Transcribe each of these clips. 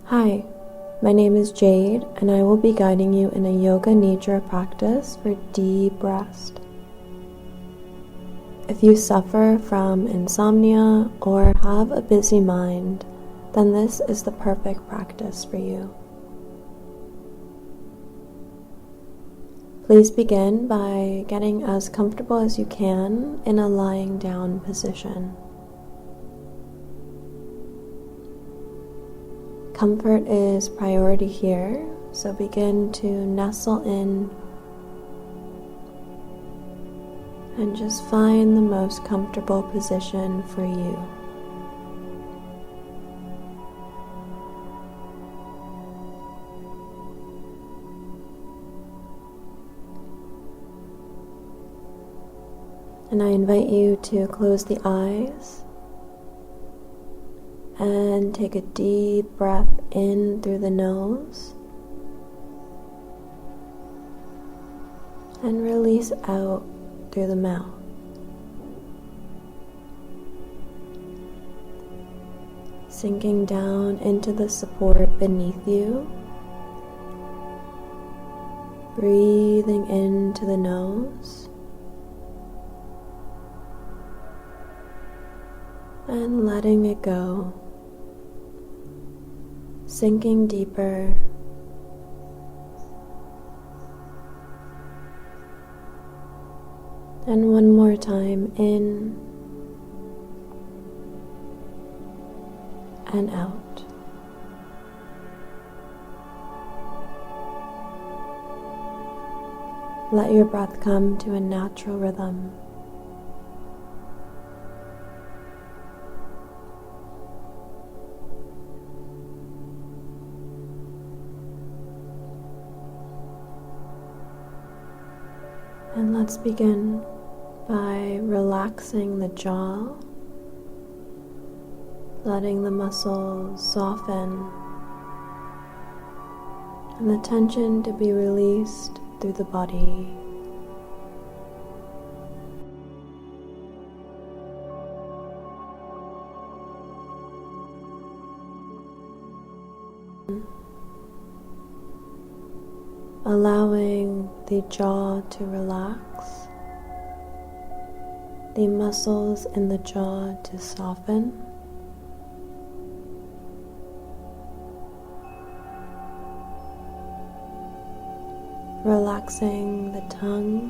Hi, my name is Jade, and I will be guiding you in a Yoga Nidra practice for deep rest. If you suffer from insomnia or have a busy mind, then this is the perfect practice for you. Please begin by getting as comfortable as you can in a lying down position. Comfort is priority here, so begin to nestle in and just find the most comfortable position for you. And I invite you to close the eyes and take a deep breath in through the nose and release out through the mouth. Sinking down into the support beneath you, breathing into the nose and letting it go. Sinking deeper and one more time in and out. Let your breath come to a natural rhythm. And let's begin by relaxing the jaw, letting the muscles soften and the tension to be released through the body. Allowing the jaw to relax, the muscles in the jaw to soften, relaxing the tongue,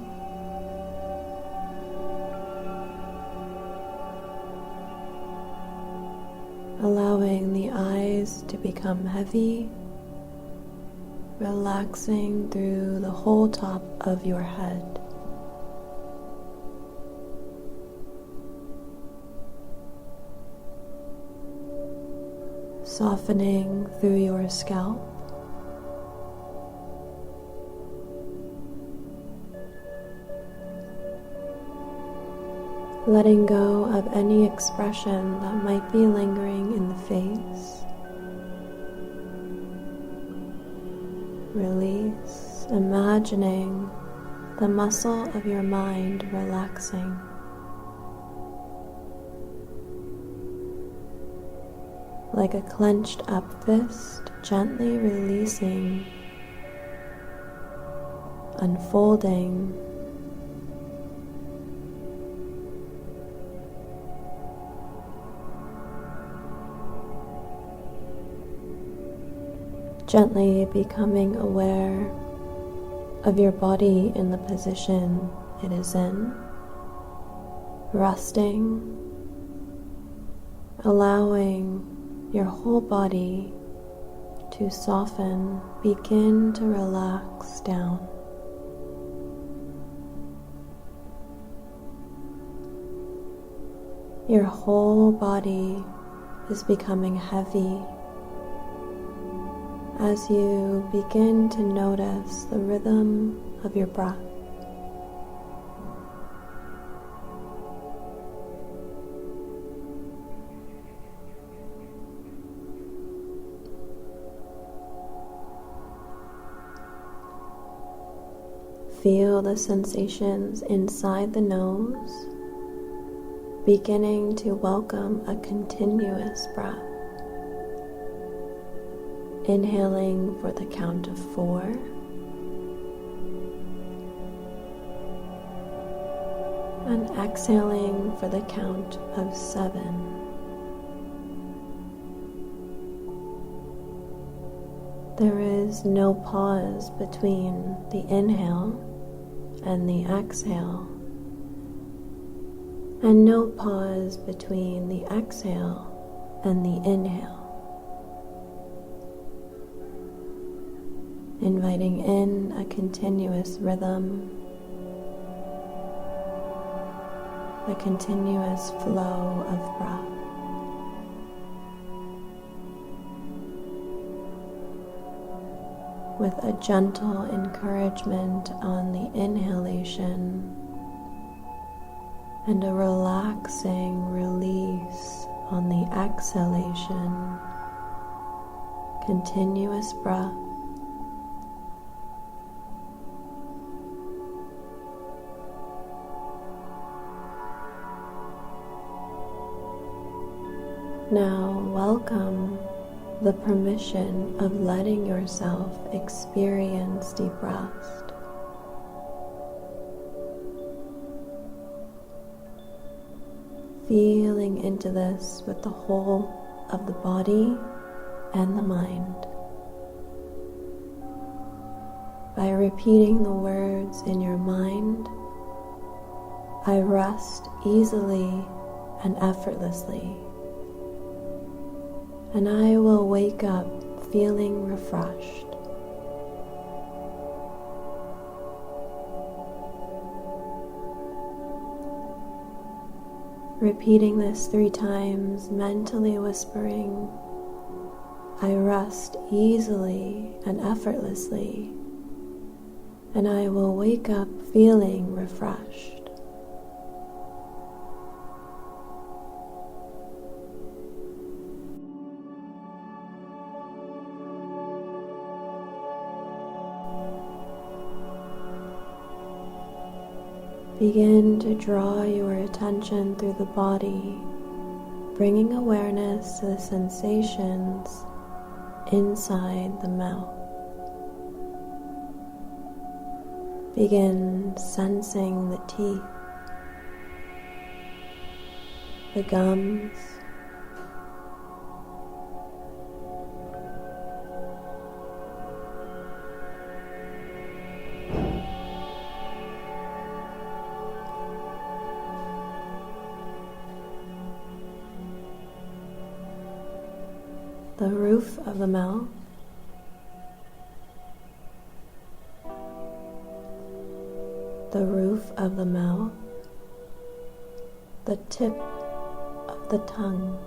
allowing the eyes to become heavy, relaxing through the whole top of your head. Softening through your scalp. Letting go of any expression that might be lingering in the face. Release, imagining the muscle of your mind relaxing. Like a clenched up fist, gently releasing, unfolding, gently becoming aware of your body in the position it is in, resting, allowing your whole body to soften, begin to relax down. Your whole body is becoming heavy as you begin to notice the rhythm of your breath. Feel the sensations inside the nose, beginning to welcome a continuous breath. Inhaling for the count of 4. And exhaling for the count of 7. There is no pause between the inhale and the exhale, and no pause between the exhale and the inhale. Inviting in a continuous rhythm, a continuous flow of breath. With a gentle encouragement on the inhalation and a relaxing release on the exhalation, continuous breath. Now welcome the permission of letting yourself experience deep rest. Feeling into this with the whole of the body and the mind. By repeating the words in your mind, I rest easily and effortlessly, and I will wake up feeling refreshed. Repeating this 3 times, mentally whispering, I rest easily and effortlessly, and I will wake up feeling refreshed. Begin to draw your attention through the body, bringing awareness to the sensations inside the mouth. Begin sensing the teeth, the gums, the roof of the mouth, the roof of the mouth, the tip of the tongue,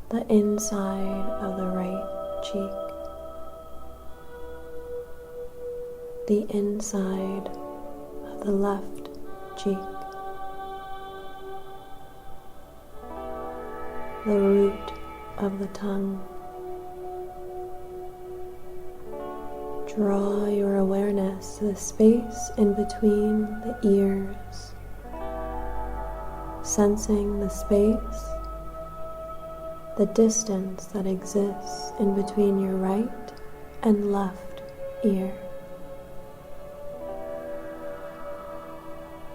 the inside of the right cheek, the inside of the left cheek, the root of the tongue. Draw your awareness to the space in between the ears, sensing the space, the distance that exists in between your right and left ear.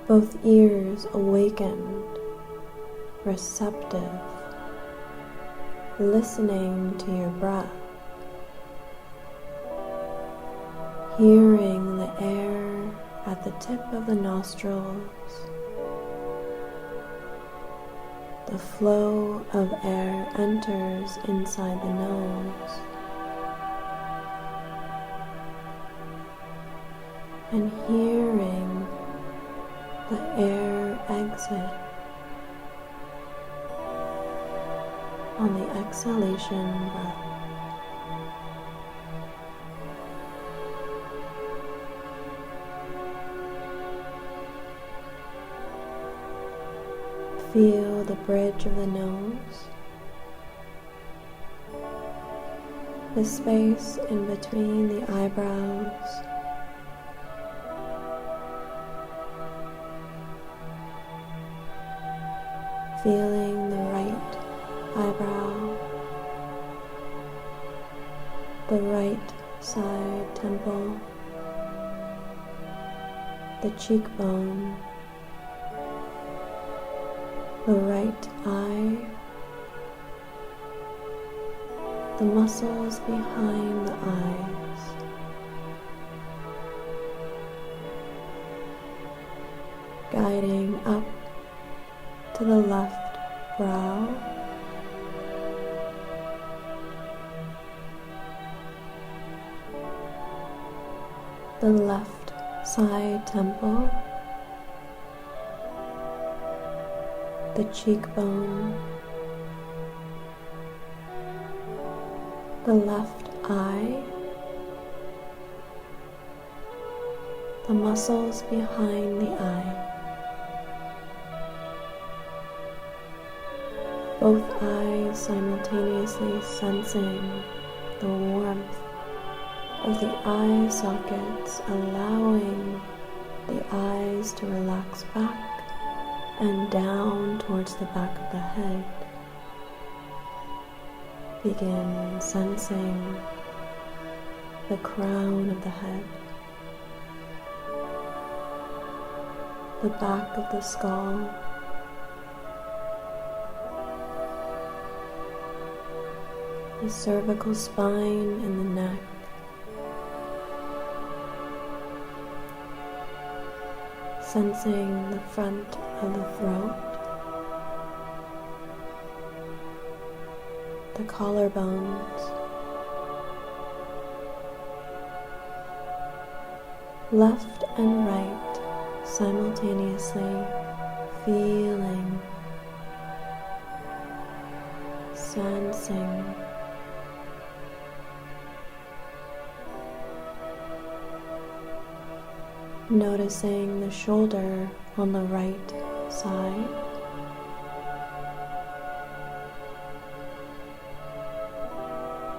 Both ears awakened, receptive, listening to your breath, hearing the air at the tip of the nostrils, the flow of air enters inside the nose, and hearing the air exit on the exhalation breath. Feel the bridge of the nose, the space in between the eyebrows, feeling the right eyebrow, the right side temple, the cheekbone, the right eye, the muscles behind the eyes, guiding up to the left brow, the left side temple, the cheekbone, the left eye, the muscles behind the eye, both eyes simultaneously sensing the warmth of the eye sockets, allowing the eyes to relax back and down towards the back of the head. Begin sensing the crown of the head, the back of the skull, the cervical spine and the neck, sensing the front of the throat, the collarbones, left and right simultaneously feeling, sensing, noticing the shoulder on the right side,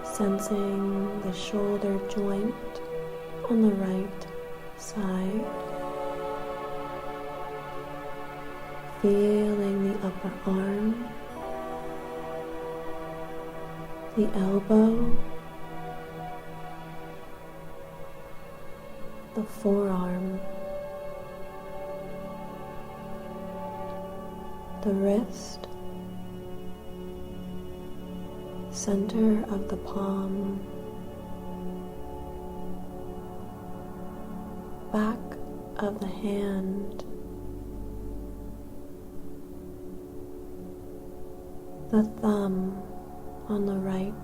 sensing the shoulder joint on the right side, feeling the upper arm, the elbow, the forearm, the wrist, center of the palm, back of the hand, the thumb on the right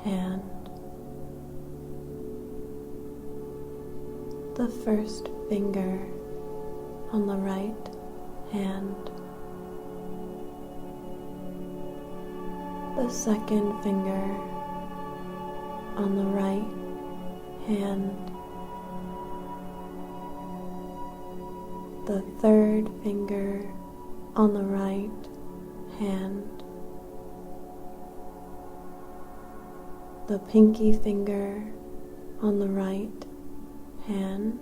hand, the first finger on the right hand, the second finger on the right hand, the third finger on the right hand, the pinky finger on the right hand,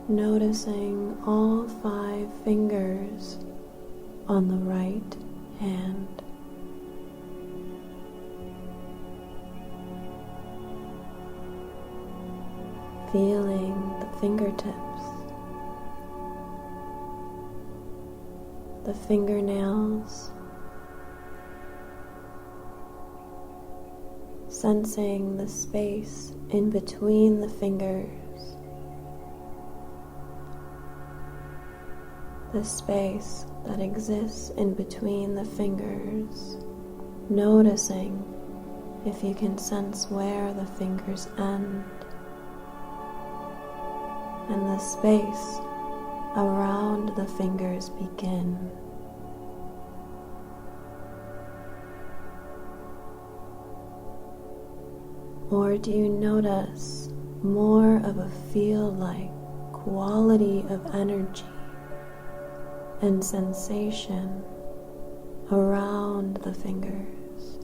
noticing all 5 fingers on the right hand, feeling the fingertips, the fingernails, sensing the space in between the fingers, the space that exists in between the fingers, noticing if you can sense where the fingers end, and the space around the fingers begin. Or do you notice more of a feel-like quality of energy and sensation around the fingers?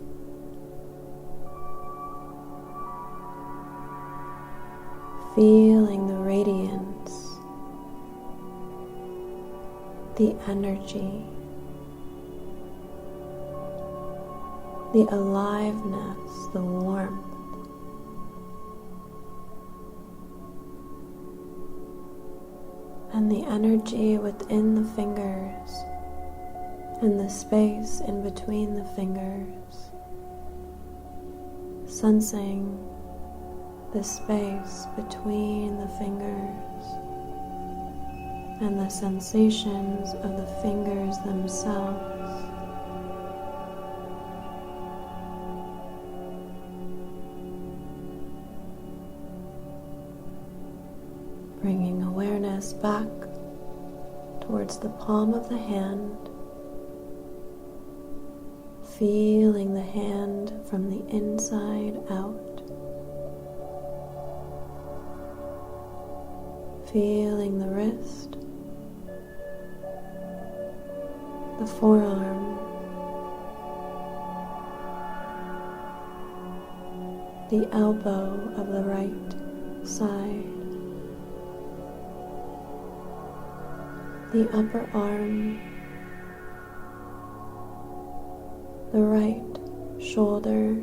Feeling the radiance, the energy, the aliveness, the warmth. And the energy within the fingers and the space in between the fingers, sensing the space between the fingers and the sensations of the fingers themselves. Bringing awareness back towards the palm of the hand, feeling the hand from the inside out, feeling the wrist, the forearm, the elbow of the right side, the upper arm, the right shoulder,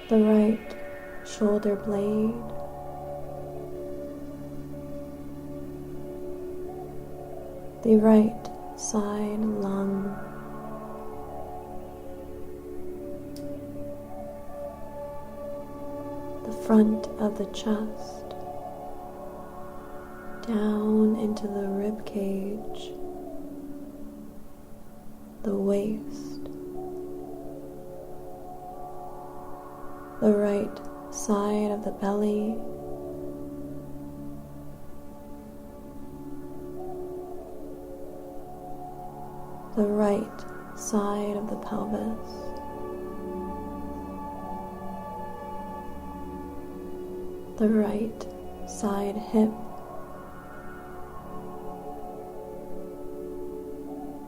the right shoulder blade, the right side lung, the front of the chest, down into the rib cage, the waist, the right side of the belly, the right side of the pelvis, the right side hip,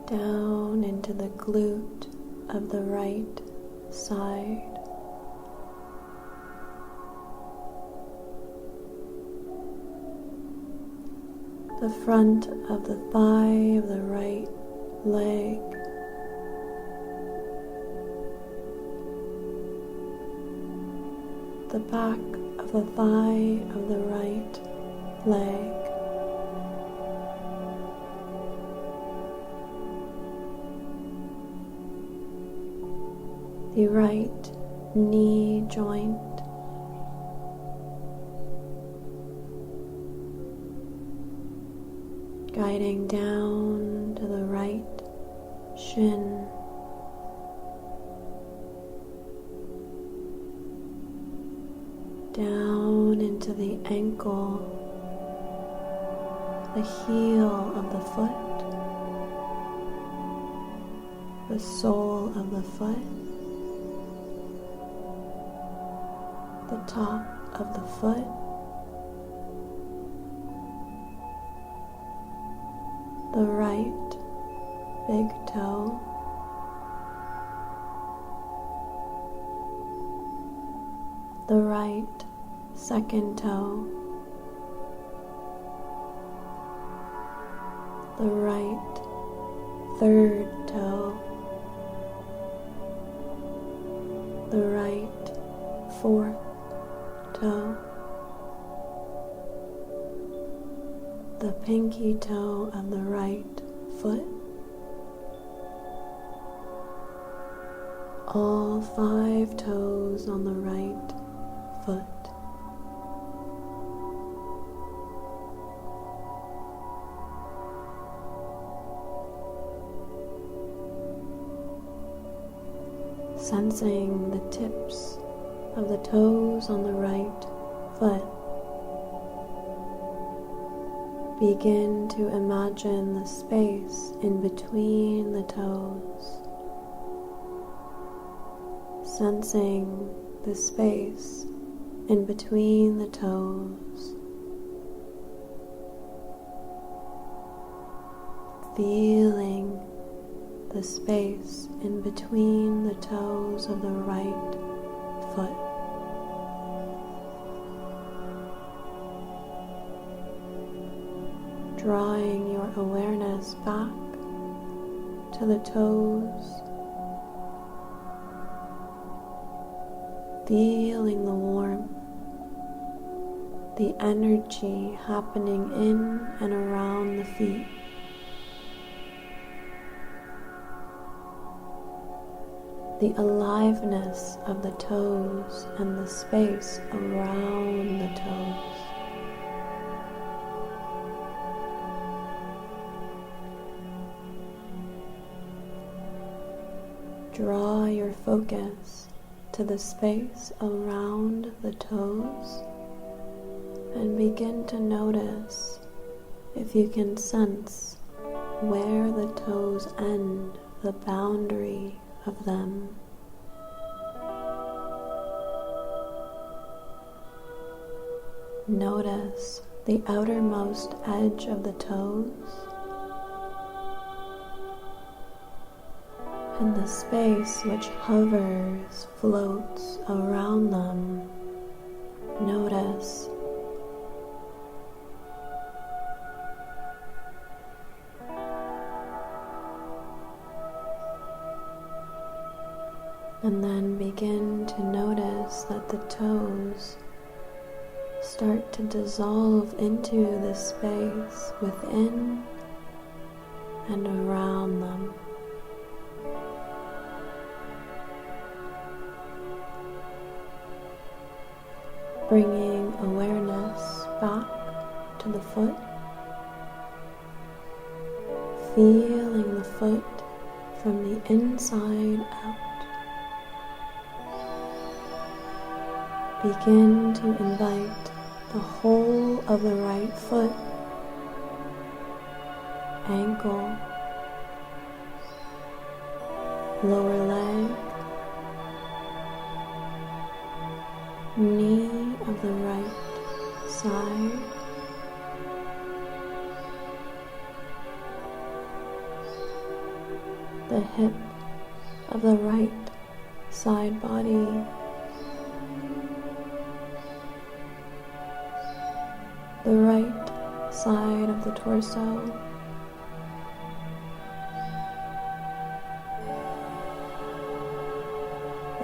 down into the glute of the right side, the front of the thigh of the right leg, the back of the thigh of the right leg, the right knee joint, guiding down to the right shin, down into the ankle, the heel of the foot, the sole of the foot, the top of the foot, the right big toe, the right second toe, the right third toe, the right fourth toe, the pinky toe of the right foot, all 5 toes on the right foot. Sensing the tips of the toes on the right foot. Begin to imagine the space in between the toes. Sensing the space in between the toes. Feeling the space in between the toes of the right foot. Drawing your awareness back to the toes, feeling the warmth, the energy happening in and around the feet. The aliveness of the toes and the space around the toes. Draw your focus to the space around the toes and begin to notice if you can sense where the toes end, the boundary of them. Notice the outermost edge of the toes and the space which hovers, floats around them. Notice. And then begin to notice that the toes start to dissolve into the space within and around them. Bringing awareness back to the foot, feeling the foot from the inside out. Begin to invite the whole of the right foot, ankle, lower leg, knee of the right side, the hip of the right side body, the right side of the torso,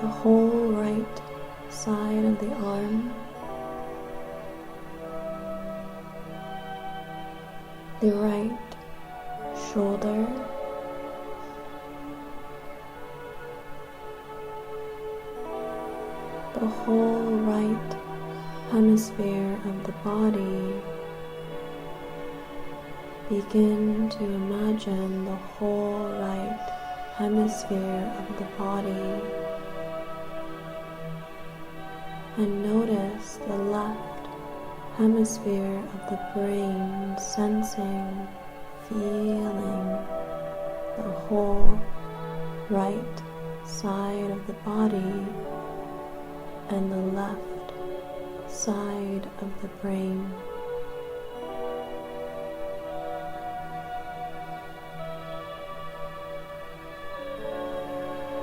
the whole right side of the arm, the right shoulder, the whole right hemisphere of the body. Begin to imagine the whole right hemisphere of the body and notice the left hemisphere of the brain sensing, feeling the whole right side of the body and the left side of the brain.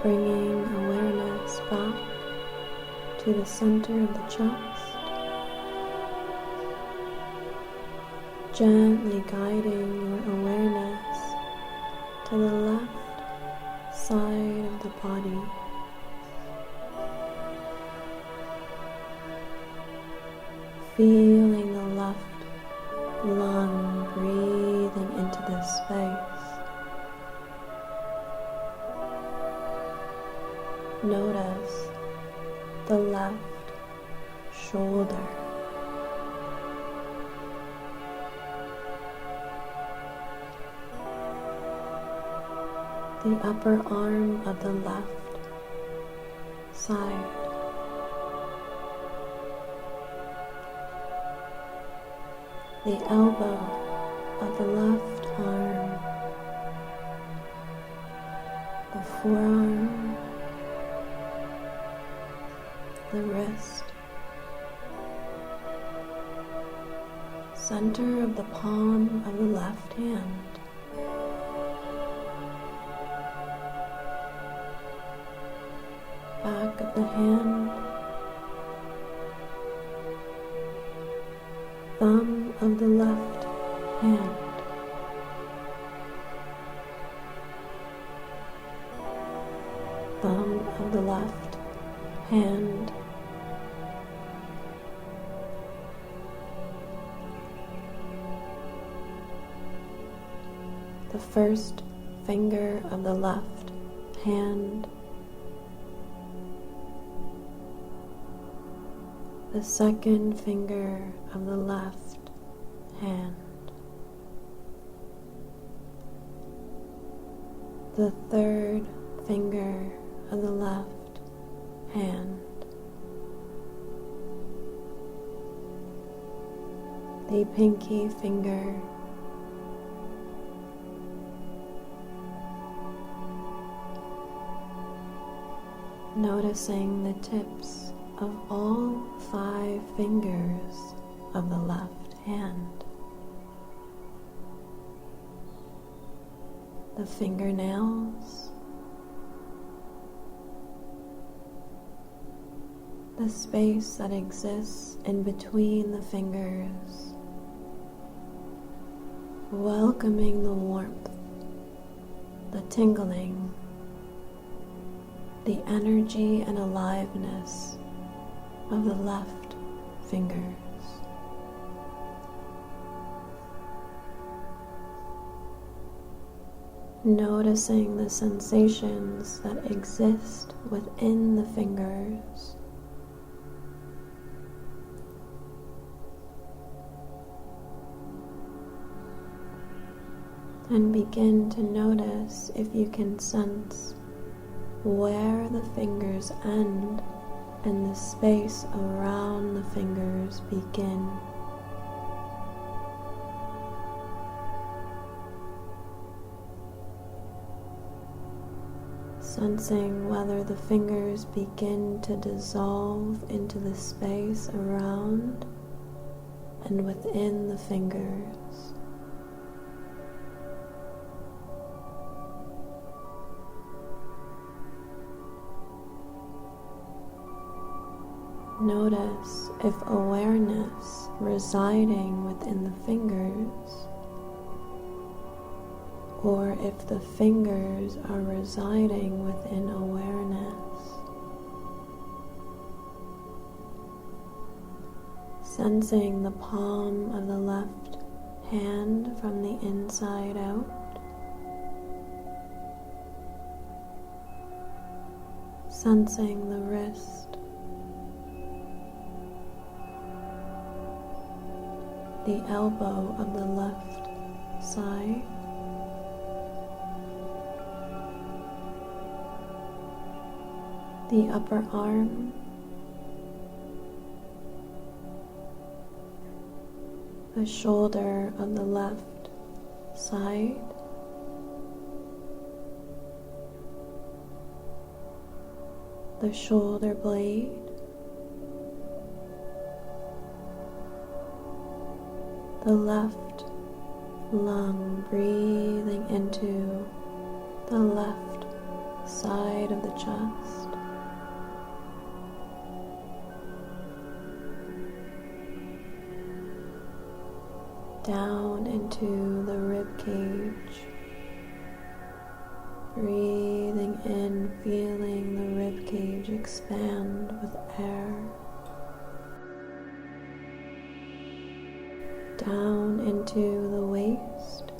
Bringing awareness back to the center of the chest, gently guiding your awareness to the left side of the body. Feeling the left lung breathing into this space. Notice the left shoulder. The upper arm of the left side. The elbow of the left arm, the forearm, the wrist, center of the palm of the left hand, back of the hand, thumb of the left hand, thumb of the left hand, the first finger of the left hand, the second finger of the left hand, the third finger of the left hand, the pinky finger, noticing the tips of all 5 fingers of the left hand, the fingernails, the space that exists in between the fingers, welcoming the warmth, the tingling, the energy and aliveness of the left fingers. Noticing the sensations that exist within the fingers, and begin to notice if you can sense where the fingers end and the space around the fingers begin. Sensing whether the fingers begin to dissolve into the space around and within the fingers. Notice if awareness residing within the fingers, or if the fingers are residing within awareness. Sensing the palm of the left hand from the inside out. Sensing the wrist, the elbow of the left side, the upper arm, the shoulder of the left side, the shoulder blade, the left lung, breathing into the left side of the chest, down into the rib cage, breathing in, feeling the rib cage expand with air, down into the waist,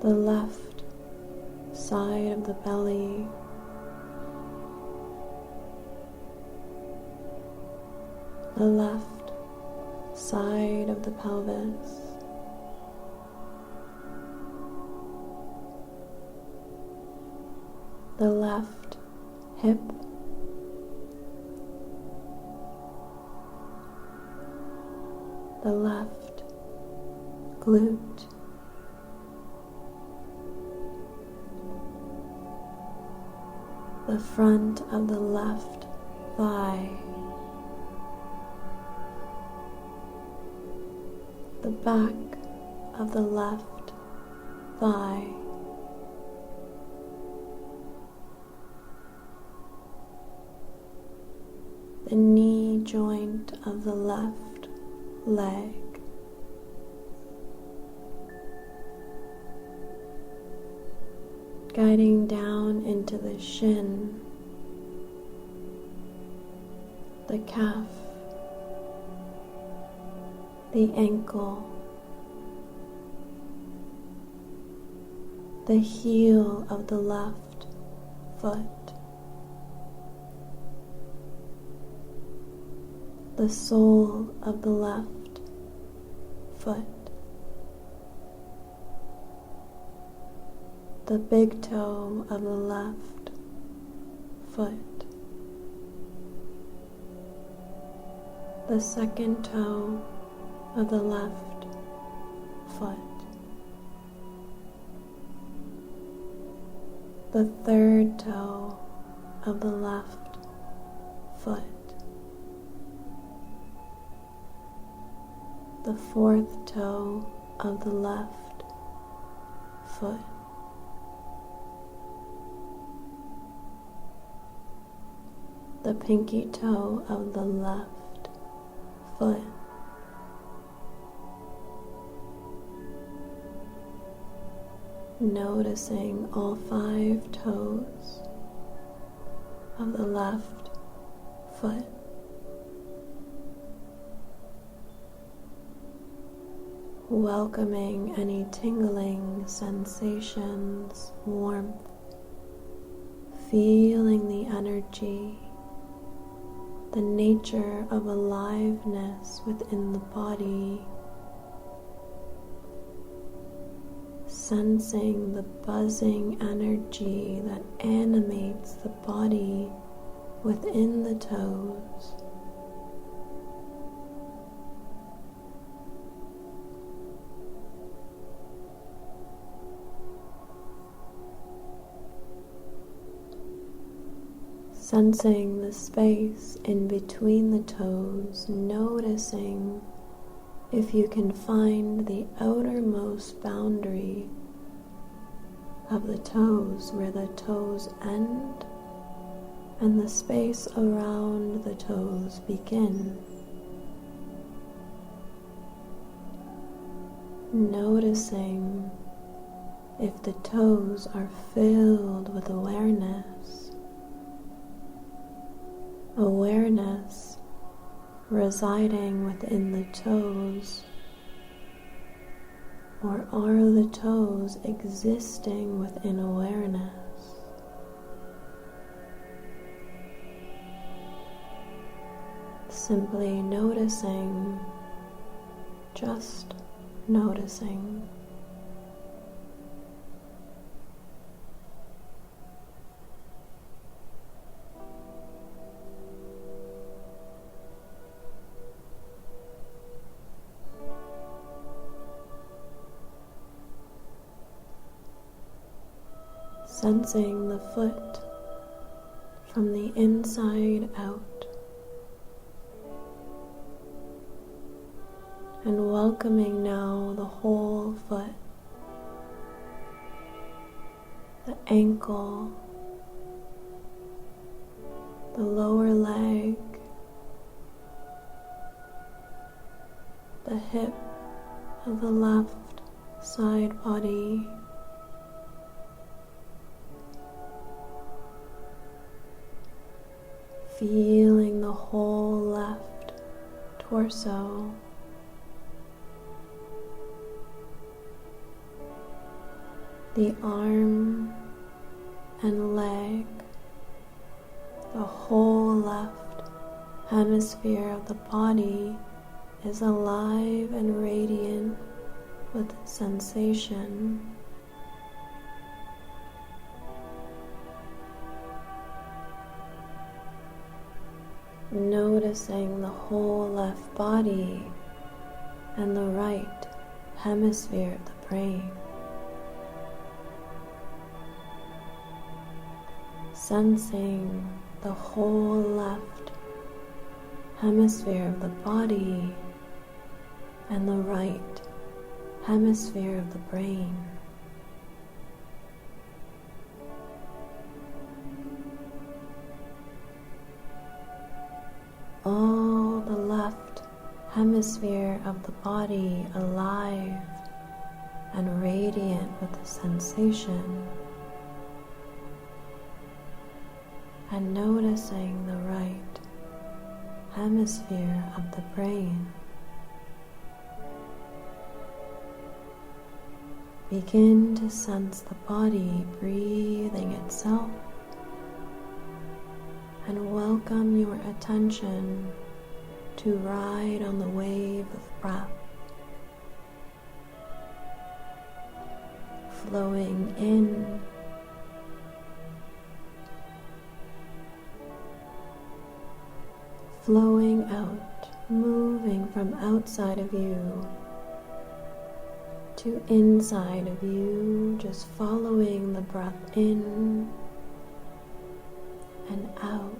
the left side of the belly, the left side of the pelvis, the left hip, the left glute, the front of the left thigh, the back of the left thigh, the knee joint of the left leg, guiding down into the shin, the calf, the ankle, the heel of the left foot, the sole of the left foot, the big toe of the left foot, the second toe of the left foot, the third toe of the left foot, the fourth toe of the left foot, the pinky toe of the left foot, noticing all 5 toes of the left foot, welcoming any tingling sensations, warmth, feeling the energy, the nature of aliveness within the body, sensing the buzzing energy that animates the body within the toes. Sensing the space in between the toes, noticing if you can find the outermost boundary of the toes, where the toes end and the space around the toes begin. Noticing if the toes are filled with awareness, awareness residing within the toes, or are the toes existing within awareness? Simply noticing, just noticing. Sensing the foot from the inside out, and welcoming now the whole foot, the ankle, the lower leg, the hip of the left side body, feeling the whole left torso, the arm and leg, the whole left hemisphere of the body is alive and radiant with sensation. Noticing the whole left body and the right hemisphere of the brain. Sensing the whole left hemisphere of the body and the right hemisphere of the brain. All the left hemisphere of the body alive and radiant with sensation. and noticing the right hemisphere of the brain. Begin to sense the body breathing itself and welcome your attention to ride on the wave of breath, flowing in flowing out, moving from outside of you to inside of you, just following the breath in and out.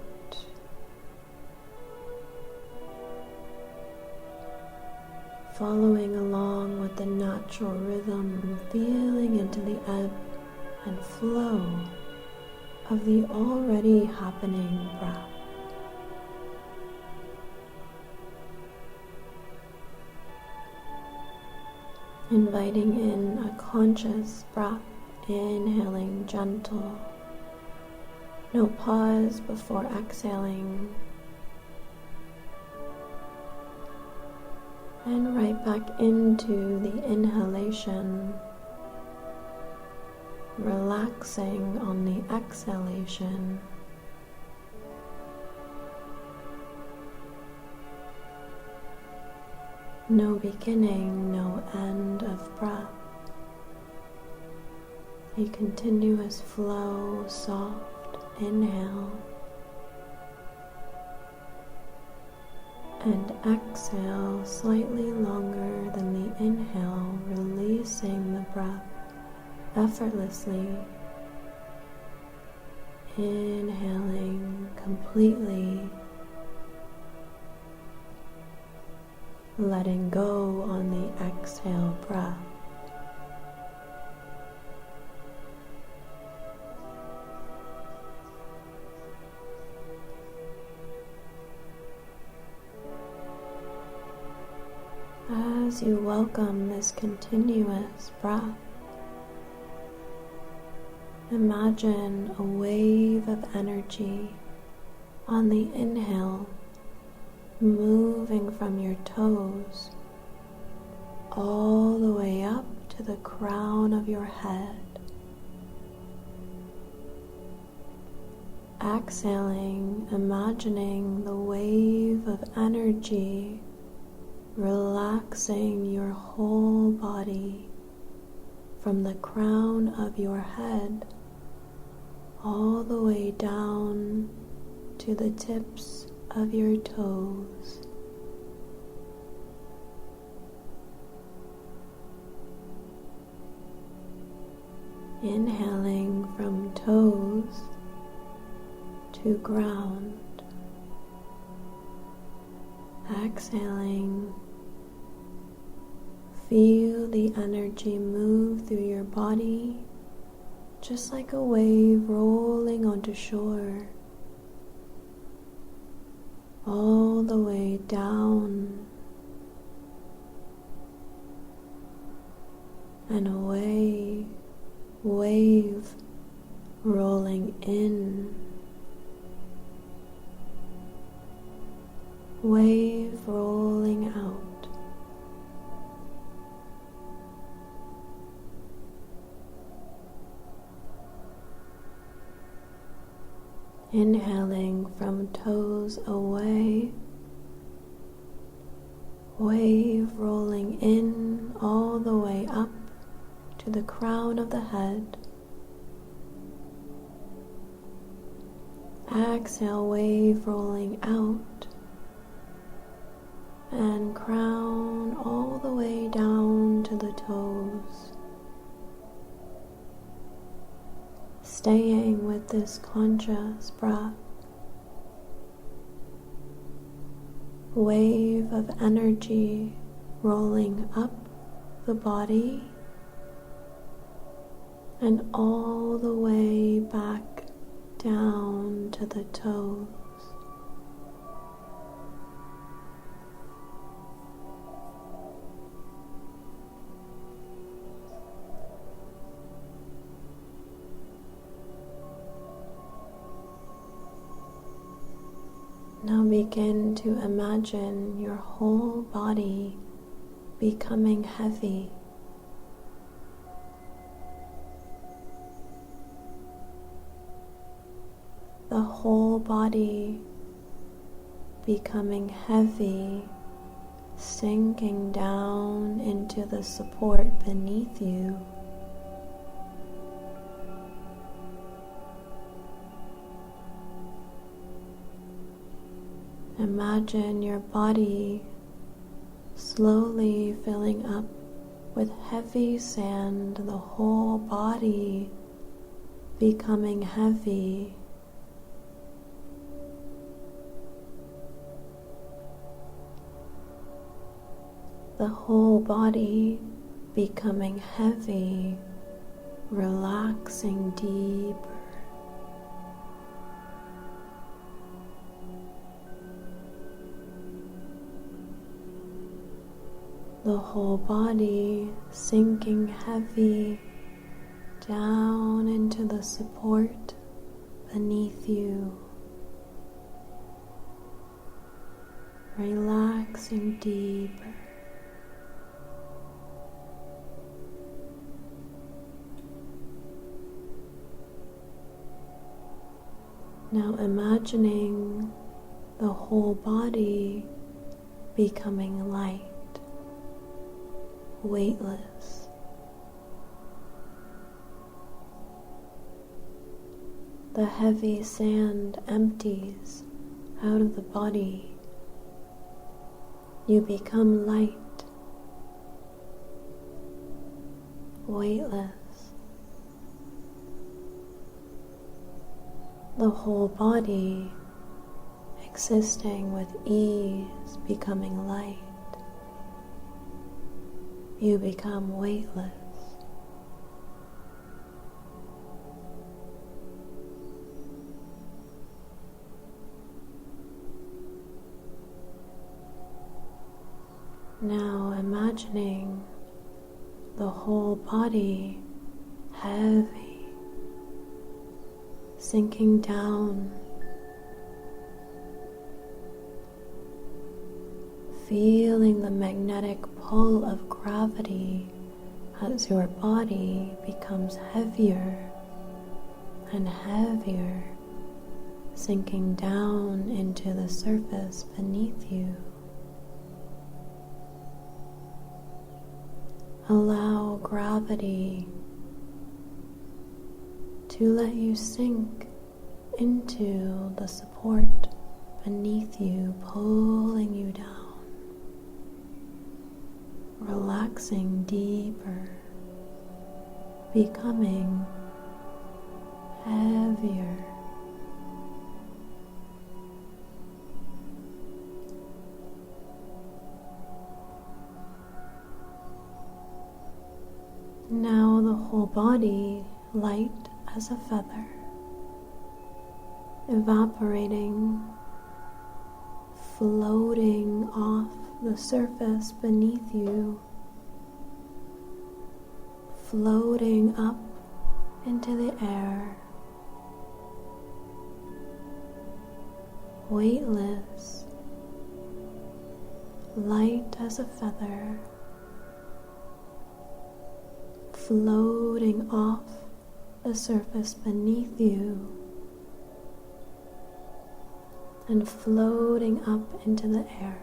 Following along with the natural rhythm, feeling into the ebb and flow of the already happening breath. Inviting in a conscious breath, inhaling gentle, no pause before exhaling, and right back into the inhalation, relaxing on the exhalation. No beginning, no end of breath. A continuous flow, soft inhale and exhale slightly longer than the inhale, releasing the breath effortlessly. Inhaling completely, letting go on the exhale breath. As you welcome this continuous breath, imagine a wave of energy on the inhale, moving from your toes all the way up to the crown of your head. Exhaling, imagining the wave of energy relaxing your whole body from the crown of your head all the way down to the tips of your toes. Inhaling from toes to ground. Exhaling, feel the energy move through your body just like a wave rolling onto shore, all the way down and away, wave rolling in, wave rolling out. Inhaling from toes away, wave rolling in all the way up to the crown of the head. Exhale, wave rolling out, and crown all the way down to the toes. Staying with this conscious breath, wave of energy rolling up the body and all the way back down to the toes. Now begin to imagine your whole body becoming heavy. The whole body becoming heavy, sinking down into the support beneath you. Imagine your body slowly filling up with heavy sand, the whole body becoming heavy. The whole body becoming heavy, relaxing deeper. The whole body sinking heavy down into the support beneath you, relaxing deeper. Now imagining the whole body becoming light, weightless. The heavy sand empties out of the body. You become light, weightless. The whole body existing with ease, becoming light. You become weightless. Now imagining the whole body heavy, sinking down, feeling the magnetic pull of gravity as your body becomes heavier and heavier, sinking down into the surface beneath you. Allow gravity to let you sink into the support beneath you, pulling you down, relaxing deeper, becoming heavier. Now the whole body light as a feather, evaporating, floating off the surface beneath you, floating up into the air, weightless, light as a feather, floating off the surface beneath you and floating up into the air.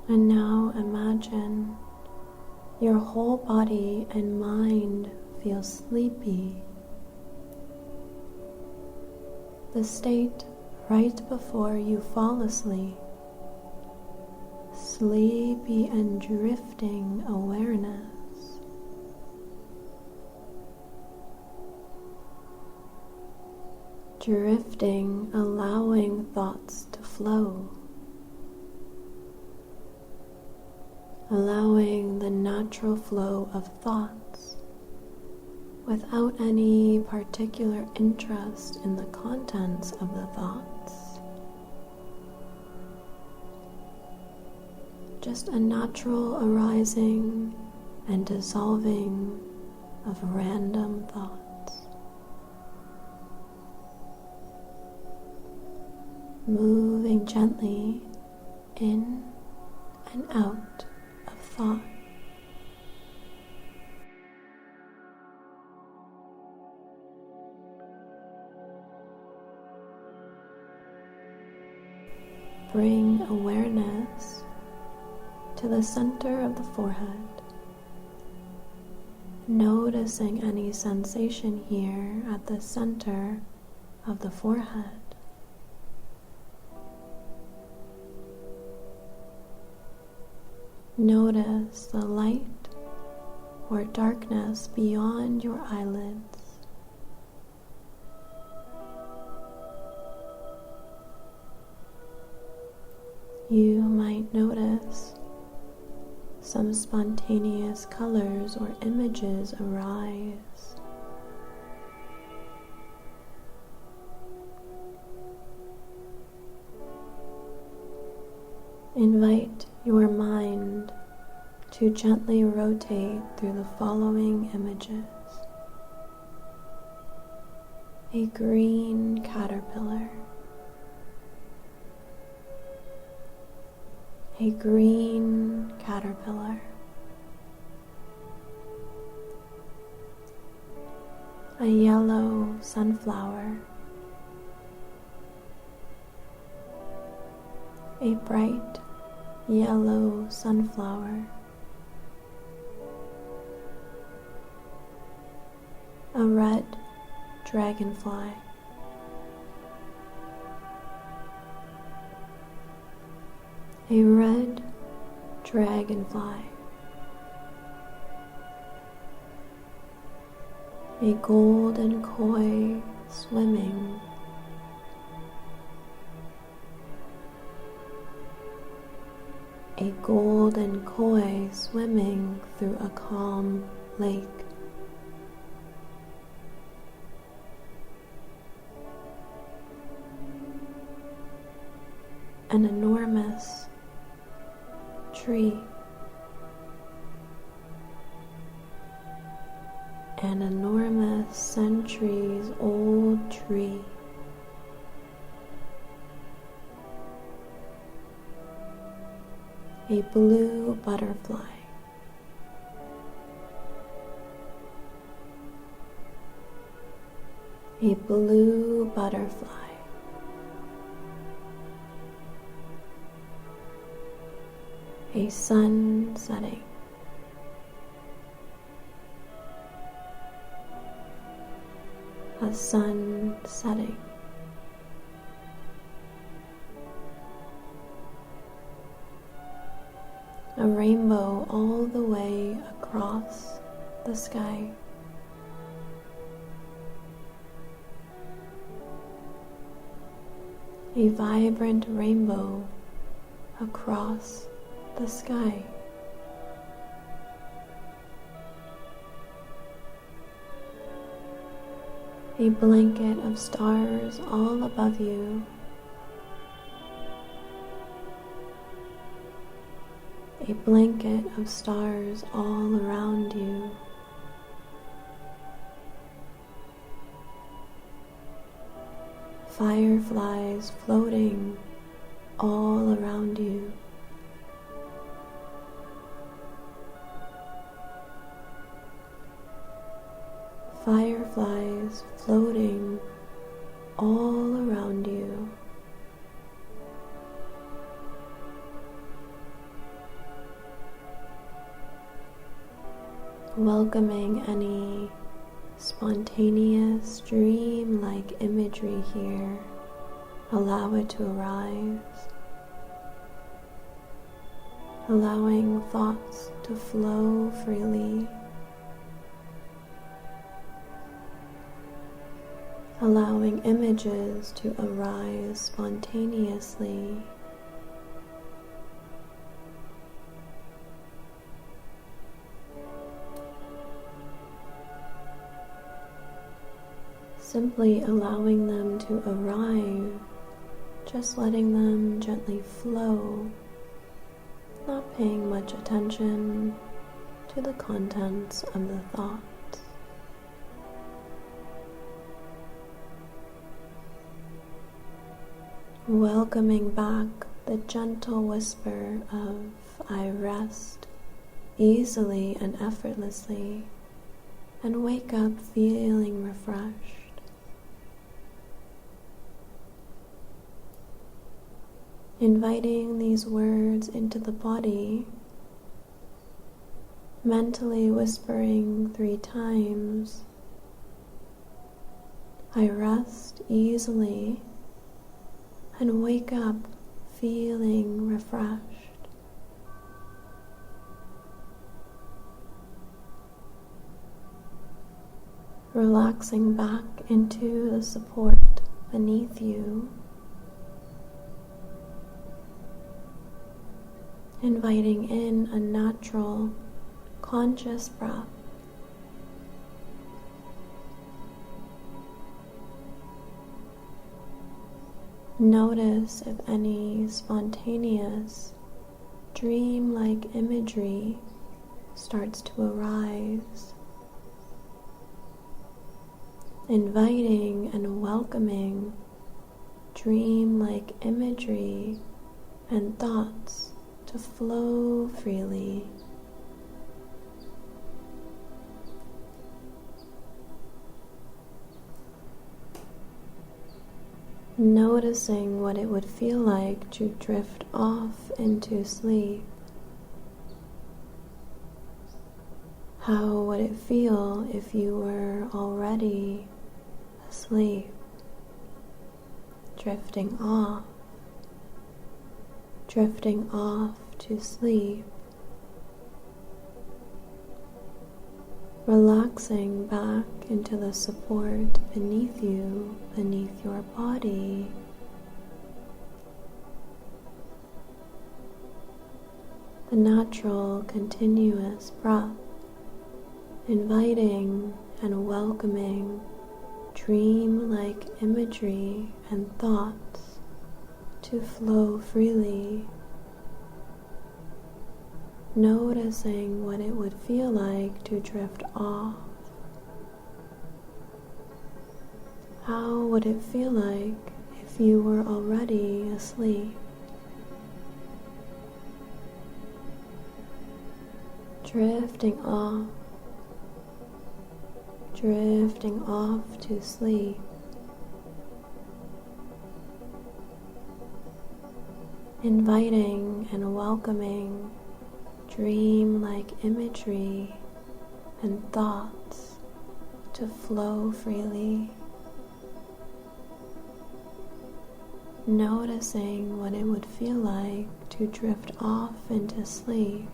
And now imagine your whole body and mind feel sleepy. The state right before you fall asleep. Sleepy and drifting awareness. Drifting, allowing thoughts to flow. Allowing the natural flow of thoughts without any particular interest in the contents of the thoughts. Just a natural arising and dissolving of random thoughts. moving gently in and out of thought. Bring awareness to the center of the forehead, noticing any sensation here at the center of the forehead. Notice the light or darkness beyond your eyelids. You might notice some spontaneous colors or images arise. Invite your mind to gently rotate through the following images. A green caterpillar. A green caterpillar. A yellow sunflower. A bright yellow sunflower. A red dragonfly. A red dragonfly. A golden koi swimming. A golden koi swimming through a calm lake. An enormous tree. An enormous centuries-old tree. A blue butterfly. A blue butterfly. A sun setting. A sun setting. A rainbow all the way across the sky. A vibrant rainbow across the sky. A blanket of stars all above you. A blanket of stars all around you. Fireflies floating all around you. Fireflies floating all around you. Welcoming any spontaneous, dream-like imagery here, allow it to arise. Allowing thoughts to flow freely. Allowing images to arise spontaneously. Simply allowing them to arrive, just letting them gently flow, not paying much attention to the contents of the thought. welcoming back the gentle whisper of I rest easily and effortlessly and wake up feeling refreshed. Inviting these words into the body, mentally whispering 3 times, I rest easily and wake up feeling refreshed. Relaxing back into the support beneath you, inviting in a natural, conscious breath. Notice if any spontaneous, dream-like imagery starts to arise, inviting and welcoming dream-like imagery and thoughts to flow freely. Noticing what it would feel like to drift off into sleep. How would it feel if you were already asleep, drifting off to sleep, relaxing back into the support beneath you, beneath your body. The natural, continuous breath, inviting and welcoming dream-like imagery and thoughts to flow freely. Noticing what it would feel like to drift off. How would it feel like if you were already asleep? Drifting off to sleep. Inviting and welcoming dream-like imagery and thoughts to flow freely. Noticing what it would feel like to drift off into sleep.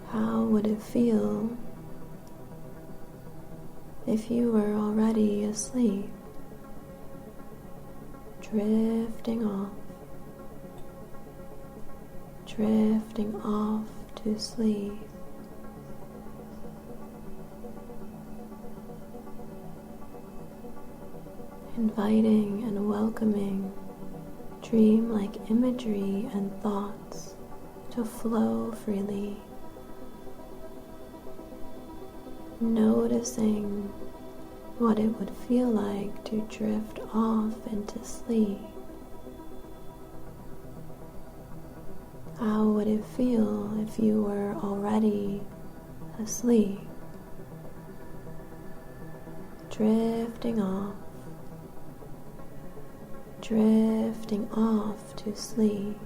How would it feel if you were already asleep? Drifting off to sleep. Inviting and welcoming dream-like imagery and thoughts to flow freely. Noticing what it would feel like to drift off into sleep. How would it feel if you were already asleep? Drifting off to sleep.